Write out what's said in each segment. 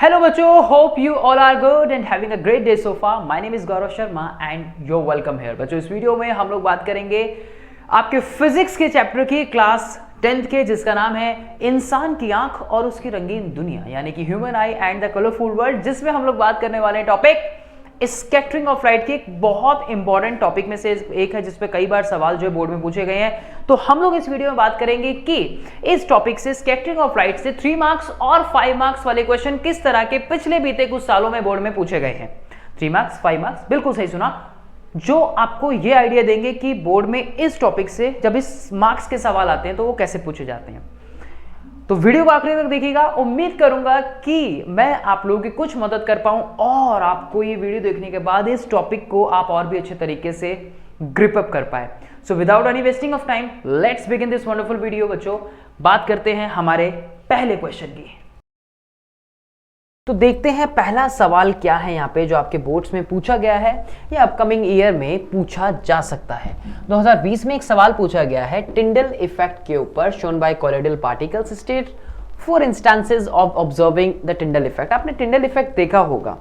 Hello बच्चों, hope you all are good and having a great day so far. My name is Gaurav Sharma and you're welcome here. बच्चों इस video में हम लोग बात करेंगे आपके फिजिक्स के चैप्टर की क्लास 10th के, जिसका नाम है इंसान की आंख और उसकी रंगीन दुनिया, यानी कि human I and the colourful world, जिसमें हम लोग बात करने वाले हैं टॉपिक स्कैटरिंग ऑफ लाइट की। एक बहुत इंपॉर्टेंट टॉपिक में से एक है जिसपे कई बार सवाल जो है बोर्ड में पूछे गए हैं। तो हम लोग इस वीडियो में बात करेंगे कि इस टॉपिक से स्कैटरिंग ऑफ लाइट से 3 मार्क्स और 5 मार्क्स वाले क्वेश्चन किस तरह के पिछले बीते कुछ सालों में बोर्ड में पूछे गए हैं। 3 मार्क्स 5 मार्क्स, बिल्कुल सही सुना, जो आपको यह आइडिया देंगे कि बोर्ड में इस टॉपिक से जब इस मार्क्स के सवाल आते हैं तो वो कैसे पूछे जाते हैं। तो वीडियो को आखिरी तक देखिएगा। उम्मीद करूंगा कि मैं आप लोगों की कुछ मदद कर पाऊं और आपको ये वीडियो देखने के बाद इस टॉपिक को आप और भी अच्छे तरीके से ग्रिप अप कर पाए। So without any wasting of time, let's begin this wonderful video. बच्चों, बात करते हैं हमारे पहले क्वेश्चन की। तो देखते हैं पहला सवाल क्या है यहाँ पे जो आपके बोर्ड्स में पूछा गया है या अपकमिंग ईयर में पूछा जा सकता है। 2020 में एक सवाल पूछा गया है टिंडल इफेक्ट के ऊपर, shown by colloidal particles state 4 instances of observing the Tyndall effect. आपने टिंडल इफेक्ट देखा होगा,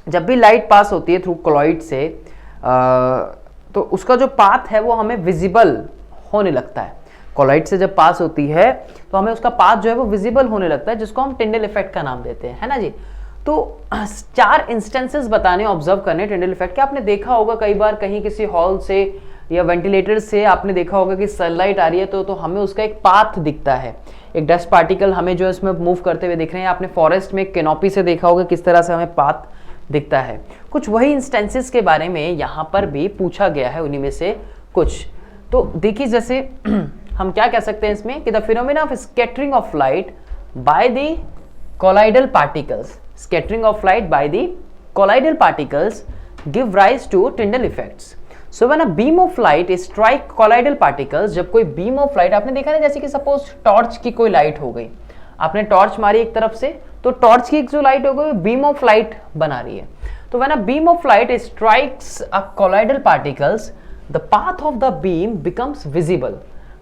जब भी लाइट पास होती है थ्रू कोलॉइड से तो उसका जो पाथ है वो हमें विजिबल होने लगता है। कोलॉइड से जब पास होती है तो हमें उसका पाथ जो है वो विजिबल होने लगता है, जिसको हम टिंडल इफेक्ट का नाम देते हैं, है ना जी। तो 4 इंस्टेंसेस बताने, ऑब्जर्व करने टिंडल इफेक्ट के। आपने देखा होगा कई बार कहीं किसी हॉल से या वेंटिलेटर से आपने देखा होगा कि सनलाइट आ रही है तो हमें उसका एक पाथ दिखता है, एक डस्ट पार्टिकल हमें जो है इसमें मूव करते हुए दिख रहे हैं। आपने फॉरेस्ट में कैनोपी से देखा होगा किस तरह से हमें पाथ दिखता है। कुछ वही इंस्टेंसेस के बारे में यहाँ पर भी पूछा गया है, उन्हीं में से कुछ। तो देखिए, जैसे हम क्या कह सकते हैं इसमें कि the phenomena of scattering of light by the colloidal particles, scattering of light by the colloidal particles give rise to Tyndall effects. So when a beam of light strike colloidal particles, जब कोई beam of light, आपने देखा ना, जैसे कि suppose torch की कोई light हो गई, आपने टॉर्च मारी एक तरफ से तो टॉर्च की एक जो लाइट हो गई बीम ऑफ लाइट बना रही है। तो when a beam of light strikes a colloidal particles, the path of the beam becomes visible.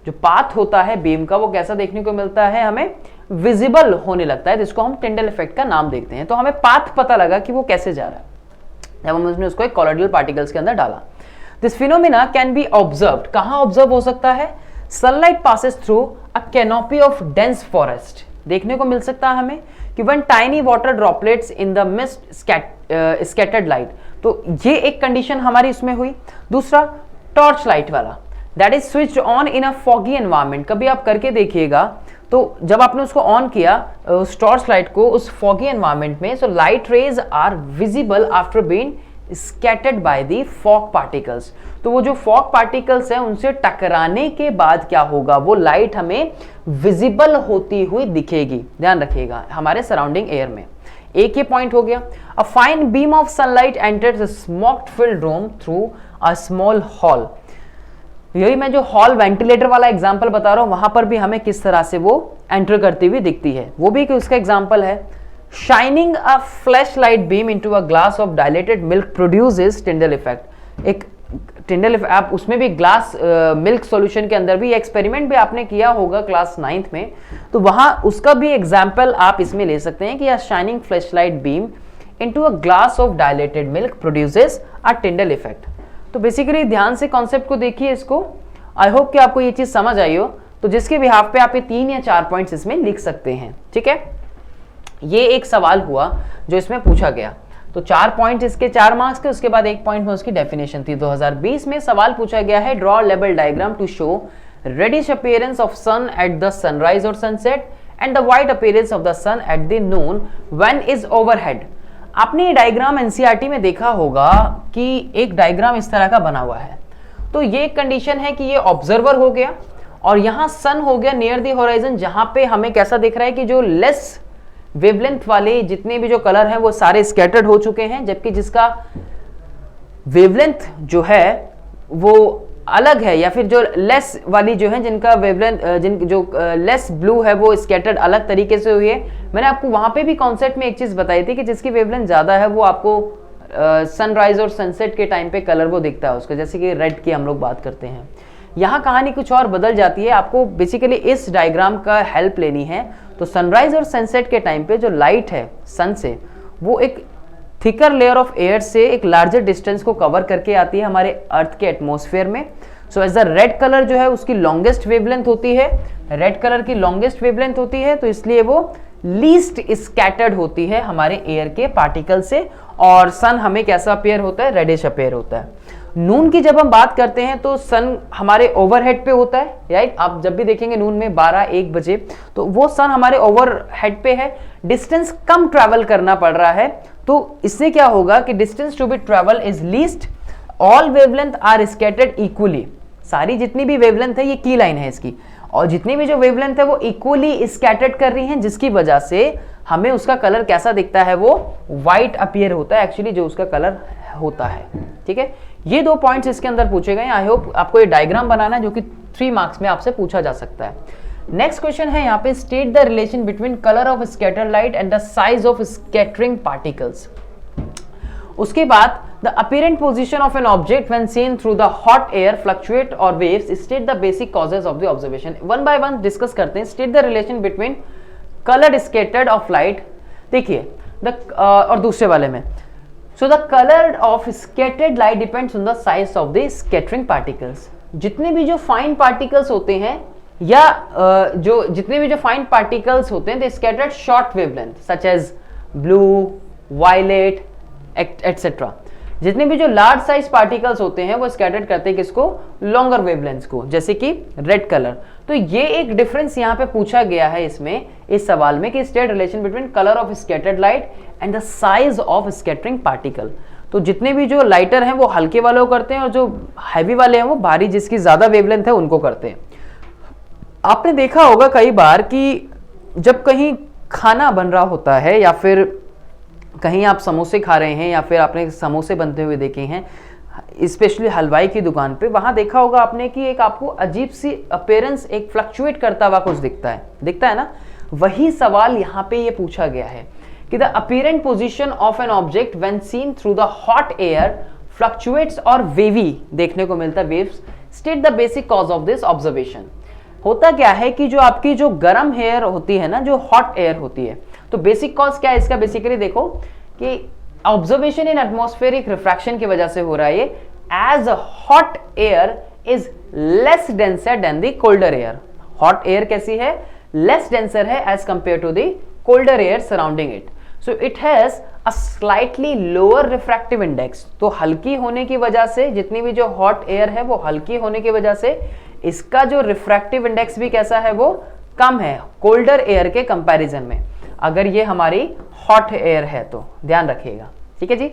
जो पाथ होता है बीम का वो कैसा देखने को मिलता है, हमें विजिबल होने लगता है, जिसको हम टिंडल इफेक्ट का नाम देखते हैं। तो हमें पाथ पता लगा कि वो कैसे जा रहा है जब हमने उसको एक कोलाइडल पार्टिकल्स के अंदर डाला। This phenomena can be observed, कहां ऑब्जर्व हो सकता है? Sunlight passes through a canopy of dense forest. देखने को मिल सकता है हमें कि when tiny water droplets in the mist scattered light. तो ये एक कंडीशन हमारी इसमें हुई। दूसरा, टॉर्च लाइट वाला, that is switched on in a foggy environment. कभी आप करके देखिएगा तो जब आपने उसको ऑन किया उस टॉर्च लाइट को उस फॉगी एनवायरनमेंट में, so light rays are visible after being scattered by the fog particles. तो वो जो फॉग पार्टिकल्स हैं उनसे टकराने के बाद क्या होगा, वो लाइट हमें विजिबल होती हुई दिखेगी। ध्यान रखिएगा, हमारे सराउंडिंग एयर में। एक ये पॉइंट हो गया। A fine beam of sunlight enters a smoke field room through a small hall. यही मैं जो हॉल वेंटिलेटर वाला एग्जांपल बता रहा हूं, वहां पर भी हमें किस तरह से वो एंटर करती हुई दिखती है, वो भी उसका एग्जांपल है। Shining a flash light beam into a glass of dilated milk produces Tyndall effect. एक टिंडल इफेक्ट, आप उसमें भी ग्लास मिल्क सॉल्यूशन के अंदर भी एक्सपेरिमेंट भी आपने किया होगा क्लास 9th में, तो वहां उसका भी एग्जाम्पल आप इसमें ले सकते हैं कि अ shining flash light beam into a glass of dilated milk produces a Tyndall effect. तो बेसिकली ध्यान से कॉन्सेप्ट को देखिए इसको। आई होप कि आपको ये चीज समझ आई हो, तो जिसके बिहाफ पे आप ये 3 या 4 पॉइंट्स इसमें लिख सकते हैं। ठीक है, ये एक सवाल हुआ जो इसमें पूछा गया। तो 4 पॉइंट इसके 4 मार्क्स के, उसके बाद 1 पॉइंट में उसकी डेफिनेशन थी। 2020 में सवाल पूछा गया है ड्रॉ लेवल diagram to show reddish appearance of sun at the sunrise और sunset and the white appearance of the sun at the noon when is overhead. आपने ये डायग्राम एनसीईआरटी में देखा होगा कि एक डायग्राम इस तरह का बना हुआ है। तो ये एक कंडीशन है कि ये ऑब्जर्वर हो गया और यहां सन हो गया नियर द होराइजन, जहां पे हमें कैसा दिख रहा है कि जो लेस वेवलेंथ वाले जितने भी जो कलर हैं वो सारे स्कैटर्ड हो चुके हैं, जबकि जिसका वेवलेंथ जो है वो अलग है, या फिर जो लेस वाली जो है जिनका वेवलेंथ जो लेस ब्लू है वो स्कैटर्ड अलग तरीके से हुई है। मैंने आपको वहां पे भी कॉन्सेप्ट में एक चीज बताई थी कि जिसकी वेवलेंथ ज्यादा है वो आपको सनराइज और सनसेट के टाइम पे कलर वो दिखता है उसका, जैसे कि रेड की हम लोग बात करते हैं। यहाँ कहानी कुछ और बदल जाती है। आपको बेसिकली इस डायग्राम का हेल्प लेनी है। तो सनराइज और सनसेट के टाइम पे जो लाइट है सन से, वो एक थिकर लेयर ऑफ एयर से एक लार्जर डिस्टेंस को कवर करके आती है हमारे अर्थ के एटमॉस्फेयर में। So as the red colour जो है उसकी लॉन्गेस्ट वेवलेंथ होती है, रेड कलर की लॉन्गेस्ट वेवलेंथ होती है, तो इसलिए वो लीस्ट स्कैटर्ड होती है हमारे एयर के पार्टिकल से, और सन हमें कैसा अपेयर होता है, रेडिश अपेयर होता है। नून की जब हम बात करते हैं तो सन हमारे ओवरहेड पे होता है, राइट। आप जब भी देखेंगे नून में 12-1 बजे, तो वो सन हमारे ओवरहेड पे है, डिस्टेंस कम ट्रैवल करना पड़ रहा है, तो इससे क्या होगा कि distance to be travel is least, all wavelength are scattered equally. सारी जितनी भी वेवलेंथ है, ये की लाइन है इसकी, और जितनी भी जो वेवलेंथ है वो इक्वली स्कैटर्ड कर रही हैं, जिसकी वजह से हमें उसका कलर कैसा दिखता है, वो व्हाइट अपीयर होता है एक्चुअली, जो उसका कलर होता है। ठीक है, ये 2 पॉइंट्स इसके अंदर पूछे गए। आई होप आपको ये डायग्राम बनाना है, जो कि 3 मार्क्स में आपसे पूछा जा सकता है। नेक्स्ट क्वेश्चन है यहाँ पे, state the relation between colour of scattered light and the size of scattering particles. उसके बाद the apparent position of an object when seen through the hot air fluctuate और waves, state the basic causes of the observation. One by one discuss करते हैं। State the relation between coloured scattered of light, देखिए और दूसरे वाले में, so the colour of scattered light depends on the size of the scattering particles. जितने भी जो फाइन पार्टिकल्स होते हैं, या जितने भी जो फाइन पार्टिकल्स होते हैं, they scattered short wavelength such as blue, violet etcetera. जितने भी जो लार्ज साइज पार्टिकल्स होते हैं वो स्कैटर्ड करते हैं किसको, लॉन्गर वेवलेंथ्स को, जैसे कि रेड कलर। तो ये एक डिफरेंस यहाँ पे पूछा गया है इसमें, इस सवाल में, कि state relation between colour of scattered light and the size of scattering particle. तो जितने भी जो लाइटर हैं वो हल्के वाले को करते हैं, और जो हैवी वाले हैं वो भारी, जिसकी ज्यादा वेवलेंथ है उनको करते हैं। आपने देखा होगा कई बार कि जब कहीं खाना बन रहा होता है, या फिर कहीं आप समोसे खा रहे हैं, या फिर आपने समोसे बनते हुए देखे हैं, स्पेशली हलवाई की दुकान पे, वहां देखा होगा आपने कि एक आपको अजीब सी अपीयरेंस, एक फ्लक्चुएट करता हुआ कुछ दिखता है ना। वही सवाल यहाँ पे ये पूछा गया है कि the apparent position of an object when seen through the hot air fluctuates और वेवी देखने को मिलता है, waves. State the basic cause of this observation. होता क्या है कि जो आपकी जो गर्म एयर होती है ना, जो हॉट एयर होती है, तो बेसिक कॉज क्या है इसका, बेसिकली देखो कि ऑब्जर्वेशन इन एटमॉस्फेरिक रिफ्रैक्शन की वजह से हो रहा है ये, as hot air is less denser than the colder air. Hot air कैसी है, लेस डेंसर है as compare to the colder air surrounding it, so it has a slightly lower refractive index. तो हल्की होने की वजह से, जितनी भी जो हॉट एयर है वो हल्की होने की वजह से इसका जो रिफ्रैक्टिव इंडेक्स भी कैसा है, वो कम है कोल्डर एयर के कंपैरिजन में, अगर ये हमारी हॉट एयर है तो ध्यान रखिएगा। ठीक है जी।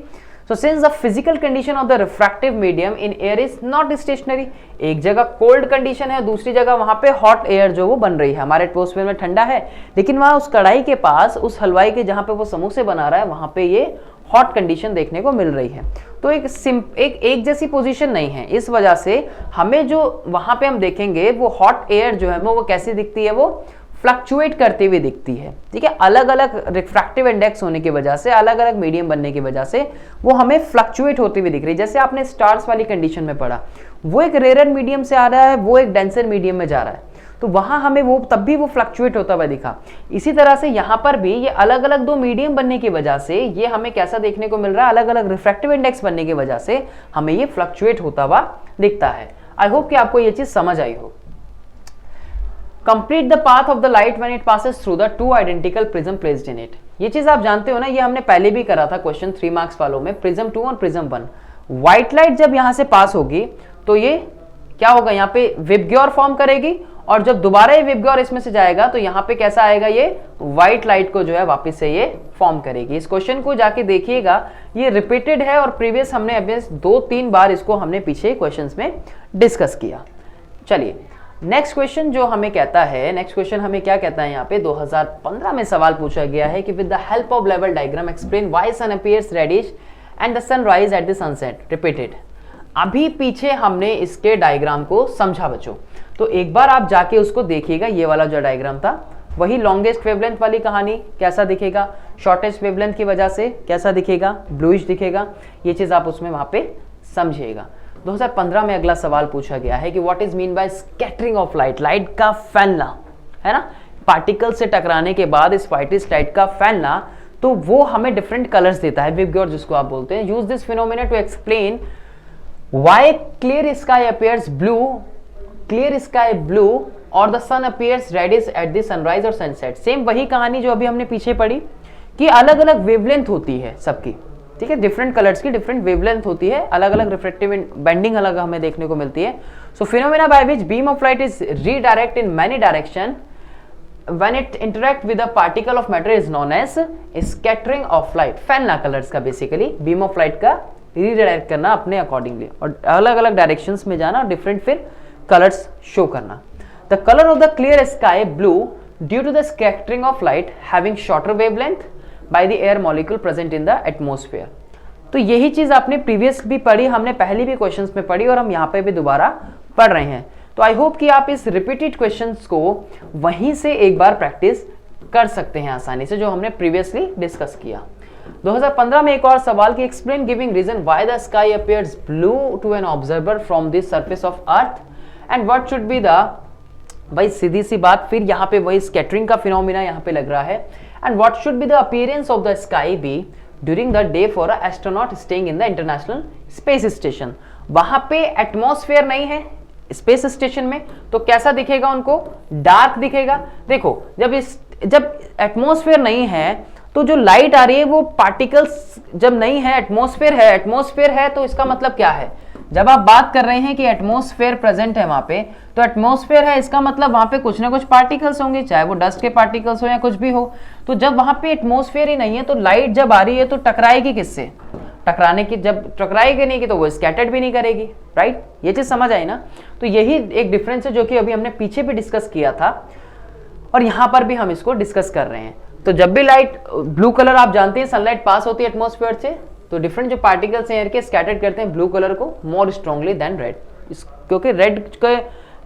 So since the physical condition of the refractive medium in air is not stationary, एक जगह कोल्ड कंडीशन है, दूसरी जगह वहां पे हॉट एयर जो वो बन रही है, हमारे एटमॉस्फेयर में ठंडा है, लेकिन वहां उस कढ़ाई के पास, उस हलवाई के जहां पे वो समोसे बना रहा है, वहां पे ये हॉट कंडीशन देखने को मिल रही है। तो एक जैसी पोजीशन नहीं है, इस वजह से हमें जो वहां पे हम देखेंगे वो हॉट एयर जो है वो कैसी दिखती है, वो फ्लक्चुएट करती हुई दिखती है। ठीक है, अलग अलग रिफ्रैक्टिव इंडेक्स होने की वजह से, अलग अलग मीडियम बनने की वजह से वो हमें फ्लक्चुएट होती हुई दिख रही है। जैसे आपने स्टार्स वाली कंडीशन में पढ़ा, वो एक रेयर मीडियम से आ रहा है, वो एक डेंसर मीडियम में जा रहा है, तो वहां हमें वो तब भी वो फ्लक्चुएट होता हुआ दिखा। इसी तरह से यहाँ पर भी ये अलग अलग 2 मीडियम बनने की वजह से ये हमें कैसा देखने को मिल रहा है, अलग अलग रिफ्रैक्टिव इंडेक्स बनने की वजह से हमें ये फ्लक्चुएट होता हुआ दिखता है। आई होप कि आपको ये चीज समझ आई हो। Complete the path of the light when it passes through the 2 identical prism placed in it. ये चीज आप जानते हो ना, ये हमने पहले भी करा था क्वेश्चन 3 मार्क्स वालों में, प्रिज्म 2 और प्रिज्म 1। व्हाइट लाइट जब यहां से पास होगी तो ये क्या होगा, यहाँ पे विबग्योर फॉर्म करेगी, और जब दोबारा ये विबग्योर इसमें से जाएगा तो यहाँ पे कैसा आएगा, ये व्हाइट लाइट को जो है वापस से ये फॉर्म करेगी। इस क्वेश्चन को जाके देखिएगा, ये रिपीटेड है और प्रीवियस हमने अभी 2-3 बार इसको हमने पीछे क्वेश्चंस में डिस्कस किया। चलिए नेक्स्ट क्वेश्चन जो हमें कहता है, नेक्स्ट क्वेश्चन हमें क्या कहता है, यहाँ पे 2015 में सवाल पूछा गया है कि विद द हेल्प ऑफ लेवल diagram explain why sun appears reddish and the sun rise at the sunset repeated. अभी पीछे हमने इसके डायग्राम को समझा बच्चों, तो एक बार आप जाके उसको देखिएगा। ये वाला जो डायग्राम था वही लॉन्गेस्ट वेवलेंथ वाली कहानी, कैसा दिखेगा, शॉर्टेस्ट वेवलेंथ की वजह से कैसा दिखेगा, ब्लूइश दिखेगा, ये चीज आप उसमें वहां पे समझिएगा। 2015 में अगला सवाल पूछा गया है कि what is mean by scattering of light, light का फैलना, है ना, पार्टिकल से टकराने के बाद इस व्हाइटिश लाइट का फैलना, तो वो हमें डिफरेंट कलर्स देता है, विबग्योर जिसको आप बोलते हैं। Use this phenomena to explain why clear sky appears blue, clear sky blue और the sun appears reddish at the sunrise और सनसेट। सेम वही कहानी जो अभी हमने पीछे पढ़ी कि अलग अलग वेवलेंथ होती है सबकी, ठीक है, डिफरेंट कलर्स की डिफरेंट वेवलेंथ होती है, अलग अलग रिफ्रेक्टिव बेंडिंग अलग हमें देखने को मिलती है। So phenomena by which beam of light is redirect in many direction when it interact with a particle of matter is known as scattering of light। फैलना कलर्स का बेसिकली, बीम ऑफ लाइट का redirect करना अपने accordingly और अलग अलग directions में जाना, डिफरेंट फिर कलर्स शो करना। The colour of the clear sky blue due to the scattering of light having shorter wavelength by the air molecule present in the atmosphere. तो यही चीज आपने प्रीवियस भी पढ़ी, हमने पहले भी क्वेश्चंस में पढ़ी और हम यहाँ पे भी दोबारा पढ़ रहे हैं। तो आई होप कि आप इस रिपीटेड क्वेश्चंस को वहीं से एक बार प्रैक्टिस कर सकते हैं आसानी से, जो हमने प्रीवियसली डिस्कस किया। 2015 में एक और सवाल की explain giving reason why the sky appears blue to an observer from the surface of earth and what should be the, भाई सीधी सी बात, फिर यहाँ पे वही स्कैटरिंग का फिनोमिना यहाँ पे लग रहा है। And what should be the appearance of the sky be during the day for a astronaut staying in the International Space Station. वहां पे एटमॉस्फेयर नहीं है स्पेस स्टेशन में, तो कैसा दिखेगा उनको, डार्क दिखेगा। देखो जब एटमॉस्फेयर नहीं है तो जो लाइट आ रही है वो पार्टिकल्स जब नहीं है, एटमॉस्फेयर है तो इसका मतलब क्या है, जब आप बात कर रहे हैं कि एटमॉस्फेयर प्रेजेंट है वहां पे, तो एटमॉस्फेयर है इसका मतलब वहां पे कुछ ना कुछ पार्टिकल्स होंगे, चाहे वो डस्ट के पार्टिकल्स हो या कुछ भी हो। तो जब वहां पे एटमॉस्फेयर ही नहीं है तो लाइट जब आ रही है तो टकराएगी किससे, टकराने की, जब टकराएगी नहीं की तो वो स्कैटर्ड भी नहीं करेगी, राइट। ये चीज समझ आई ना। तो यही एक डिफरेंस है जो कि अभी हमने पीछे भी डिस्कस किया था और यहां पर भी हम इसको डिस्कस कर रहे हैं। तो जब भी लाइट ब्लू कलर, आप जानते हैं सनलाइट पास होती है एटमॉस्फेयर से, तो डिफरेंट जो पार्टिकल्स हैं एयर के स्कैटर्ड करते हैं ब्लू कलर को मोर स्ट्रांगली देन रेड, क्योंकि रेड के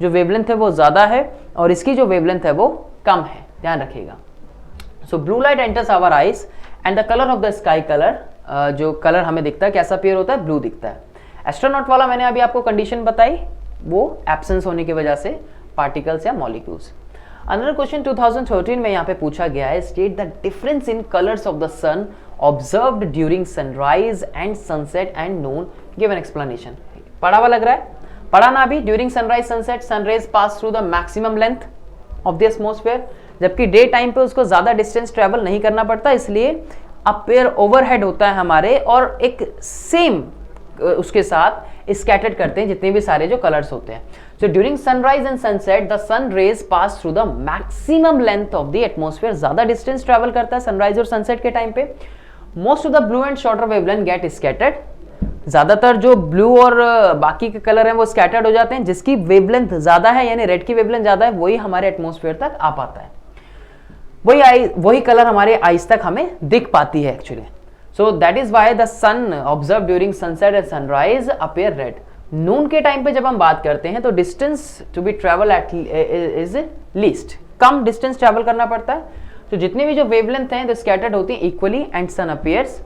जो वेवलेंथ है वो ज्यादा है और इसकी जो वेवलेंथ है वो कम है, ध्यान रखिएगा। So blue light enters our eyes and the colour of the sky colour, जो कलर हमें दिखता है कैसा अपीयर होता है, ब्लू दिखता है। एस्ट्रोनॉट वाला मैंने अभी आपको कंडीशन बताई, वो एब्सेंस होने की वजह से पार्टिकल्स या मॉलिक्यूल्स। अनदर क्वेश्चन 2013 में यहाँ पे पूछा गया है, state the difference in colours of the sun observed during sunrise and sunset and noon, give an explanation. पढ़ा हुआ लग रहा है, पढ़ा ना अभी। During sunrise sunset sun rays pass through the maximum length of the atmosphere, जबकि डे टाइम पे उसको ज्यादा डिस्टेंस ट्रेवल नहीं करना पड़ता, इसलिए अपीयर ओवरहेड होता है हमारे और एक सेम उसके साथ स्कैटर्ड करते हैं जितने भी सारे जो कलर्स होते हैं। So during sunrise and sunset the sun rays pass through the maximum length of the atmosphere, ज्यादा डिस्टेंस ट्रेवल करता है सनराइज और सनसेट के टाइम पे। Most of the blue and shorter wavelength get scattered, ज्यादातर जो ब्लू और बाकी के कलर हैं वो स्कैटर्ड हो जाते हैं, जिसकी वेवलेंथ ज्यादा है यानी रेड की वेवलेंथ ज्यादा है वही हमारे एटमॉस्फेयर तक आ पाता है, वही कलर हमारे आईज तक हमें दिख पाती है actually. So that is why the sun observe during sunset and sunrise appear red. Noon के टाइम पे जब हम बात करते हैं तो distance to be travel at is least, कम डिस्टेंस ट्रेवल करना पड़ता है, तो जितने भी जो वेवलेंथ हैं तो स्कैटर्ड होती है equally and sun appears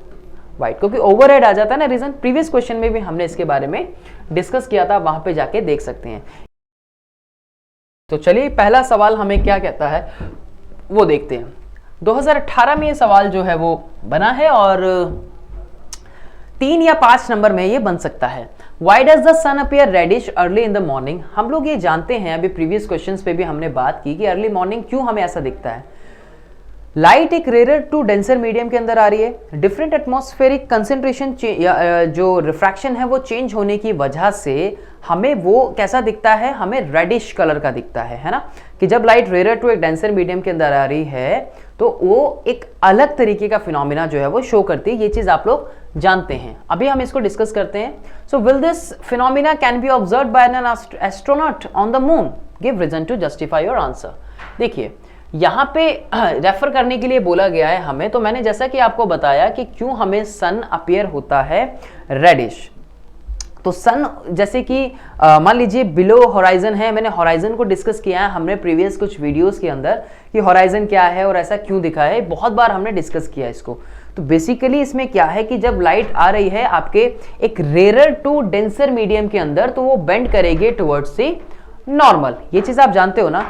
white, क्योंकि ओवरहेड आ जाता है ना रीजन। प्रीवियस क्वेश्चन में भी हमने इसके बारे में डिस्कस किया था, वहां पे जाके देख सकते हैं। तो चलिए पहला सवाल हमें क्या कहता है वो देखते हैं। 2018 में ये सवाल जो है वो बना है और 3 या 5 नंबर में ये बन सकता है। Why does the sun appear reddish early in the morning? हम लोग ये जानते हैं, अभी प्रीवियस क्वेश्चंस पे भी हमने बात की कि अर्ली मॉर्निंग क्यों हमें ऐसा दिखता है। लाइट एक रेयर टू डेंसर मीडियम के अंदर आ रही है, डिफरेंट एटमॉस्फेरिक कंसेंट्रेशन जो रिफ्रैक्शन है वो चेंज होने की वजह से हमें वो कैसा दिखता है, हमें रेडिश कलर का दिखता है ना, कि जब लाइट रेयर टू एक डेंसर मीडियम के अंदर आ रही है तो वो एक अलग तरीके का फिनोमिना जो है वो शो करती है। ये चीज आप लोग जानते हैं, अभी हम इसको डिस्कस करते हैं। So will this phenomena can be observed by an astronaut on the moon, give reason to justify your answer. देखिए यहाँ पे रेफर करने के लिए बोला गया है हमें, तो मैंने जैसा कि आपको बताया कि क्यों हमें सन अपीयर होता है रेडिश। तो सन जैसे कि मान लीजिए बिलो हॉराइजन है, मैंने हॉराइजन को डिस्कस किया है हमने प्रीवियस कुछ वीडियोस के अंदर कि हॉराइजन क्या है और ऐसा क्यों दिखा है, बहुत बार हमने डिस्कस किया इसको। तो बेसिकली इसमें क्या है कि जब लाइट आ रही है आपके एक रेयर टू डेंसर मीडियम के अंदर, तो वो बेंड करेगी टुवर्ड्स सी नॉर्मल। ये चीज आप जानते हो ना,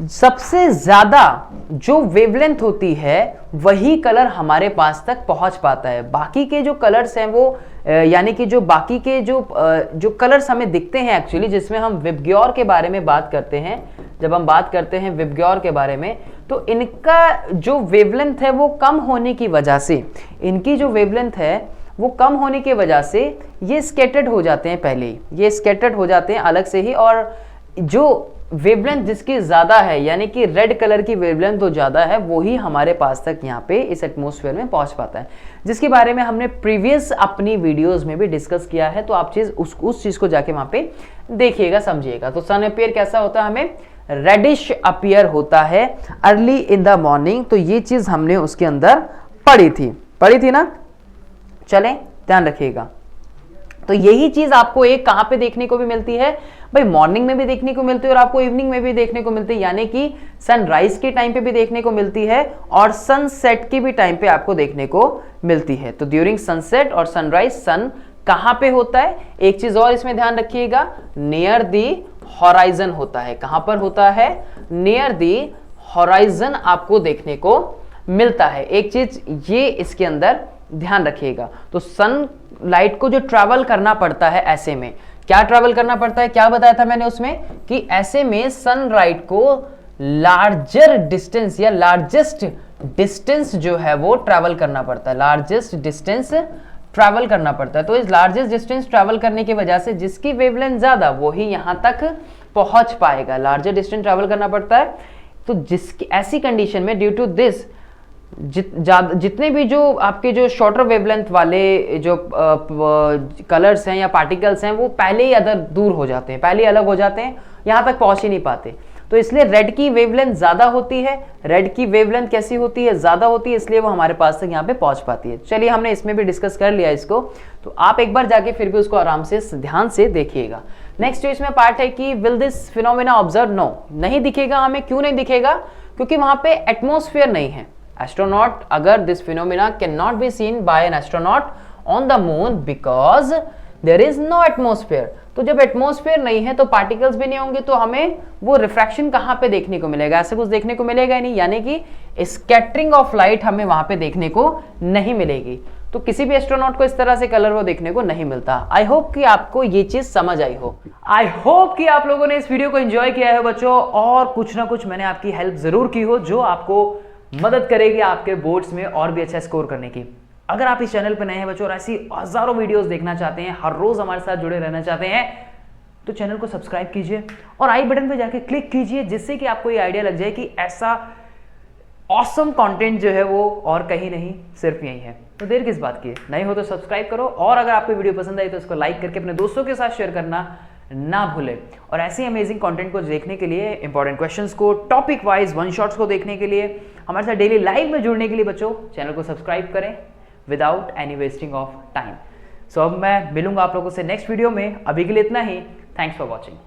सबसे ज्यादा जो वेवलेंथ होती है वही कलर हमारे पास तक पहुंच पाता है। बाकी के जो कलर्स हैं वो यानी कि जो बाकी के जो कलर्स हमें दिखते हैं एक्चुअली, जिसमें हम विबग्योर के बारे में बात करते हैं, जब हम बात करते हैं विबग्योर के बारे में, तो इनका जो वेवलेंथ है वो कम होने की वजह से, इनकी जो वेवलेंथ है वो कम होने की वजह से ये स्कैटर्ड हो जाते हैं, पहले ही ये स्कैटर्ड हो जाते हैं अलग से ही। और जो वेवलेंथ जिसकी ज्यादा है, यानी कि रेड कलर की वेवलेंथ जो ज्यादा है, वो ही हमारे पास तक यहाँ पे इस एटमॉस्फेयर में पहुंच पाता है, जिसके बारे में हमने प्रीवियस अपनी वीडियोस में भी डिस्कस किया है। तो आप चीज उस चीज को जाके वहां पे देखिएगा, समझिएगा। तो सन अपीयर कैसा होता है, हमें रेडिश अपीयर होता है अर्ली इन द मॉर्निंग। तो ये चीज हमने उसके अंदर पढ़ी थी ना, चलें ध्यान रखिएगा। तो यही चीज आपको एक कहां पे देखने को भी मिलती है भाई, मॉर्निंग में भी देखने को मिलती है और आपको इवनिंग में भी देखने को मिलती है, यानी कि सनराइज के टाइम पे भी देखने को मिलती है और सनसेट के भी टाइम पे आपको देखने को मिलती है। तो ड्यूरिंग सनसेट और सनराइज सन कहां पे होता है, एक चीज और इसमें ध्यान रखिएगा, नियर दी हॉराइजन होता है। कहां पर होता है, नियर दी हॉराइजन आपको देखने को मिलता है। एक चीज ये इसके अंदर ध्यान रखिएगा। तो सन लाइट को जो ट्रैवल करना पड़ता है, ऐसे में क्या ट्रैवल करना पड़ता है, क्या बताया था मैंने उसमें कि ऐसे में सनलाइट को लार्जर डिस्टेंस या लार्जेस्ट डिस्टेंस जो है वो ट्रैवल करना पड़ता है, लार्जेस्ट डिस्टेंस ट्रैवल करना पड़ता है। तो इस लार्जेस्ट डिस्टेंस ट्रैवल करने की वजह से जिसकी वेवलेंथ ज्यादा वो ही यहां तक पहुंच पाएगा, लार्जर डिस्टेंस ट्रैवल करना पड़ता है। तो जिसकी ऐसी कंडीशन में ड्यू टू दिस जितने भी जो आपके जो शॉर्टर वेवलेंथ वाले जो कलर्स हैं या पार्टिकल्स हैं, वो पहले ही अदर दूर हो जाते हैं, पहले ही अलग हो जाते हैं, यहां तक पहुंच ही नहीं पाते। तो इसलिए रेड की वेवलेंथ ज्यादा होती है। रेड की वेवलेंथ कैसी होती है, ज्यादा होती है, इसलिए वो हमारे पास तक यहाँ पे पहुंच पाती है। चलिए हमने इसमें भी डिस्कस कर लिया इसको, तो आप एक बार जाके फिर भी उसको आराम से ध्यान से देखिएगा। नेक्स्ट जो इसमें पार्ट है कि will this phenomena observe, no, नहीं दिखेगा हमें। क्यों नहीं दिखेगा, क्योंकि वहां पे एटमॉस्फेयर नहीं है। एस्ट्रोनॉट, अगर this phenomena can not be seen by an astronaut on the moon because there is no atmosphere. तो जब एटमॉस्फेयर नहीं है तो पार्टिकल्स भी नहीं होंगे, तो हमें वो रिफ्रैक्शन कहां पे देखने को मिलेगा, ऐसे कुछ देखने को मिलेगा ही नहीं, यानी कि स्कैटरिंग ऑफ लाइट हमें वहां पे देखने को नहीं मिलेगी। तो किसी भी एस्ट्रोनॉट को इस तरह से कलर वो देखने को नहीं मिलता। आई होप कि आपको ये चीज समझ आई हो। आई होप कि आप लोगों ने इस वीडियो को एंजॉय किया है बच्चों, और कुछ ना कुछ मैंने आपकी हेल्प जरूर की हो जो आपको मदद करेगी आपके बोर्ड्स में और भी अच्छा स्कोर करने की। अगर आप इस चैनल पर नए हैं बच्चों और ऐसी हजारों वीडियोस देखना चाहते हैं, हर रोज हमारे साथ जुड़े रहना चाहते हैं, तो चैनल को सब्सक्राइब कीजिए और आई बटन पे जाके क्लिक कीजिए, जिससे कि आपको ये आइडिया लग जाए कि ऐसा ऑसम कंटेंट जो है वो और कहीं नहीं, सिर्फ यही है। तो देर किस बात की है, नहीं हो तो सब्सक्राइब करो, और अगर आपको वीडियो पसंद आई तो इसको लाइक करके अपने दोस्तों के साथ शेयर करना ना भूलें। और ऐसे अमेजिंग कंटेंट को देखने के लिए, इंपॉर्टेंट क्वेश्चंस को टॉपिक वाइज वन शॉट्स को देखने के लिए, हमारे साथ डेली लाइव में जुड़ने के लिए बच्चों चैनल को सब्सक्राइब करें without any wasting of time. So अब मैं मिलूंगा आप लोगों से नेक्स्ट वीडियो में। अभी के लिए इतना ही। Thanks for watching.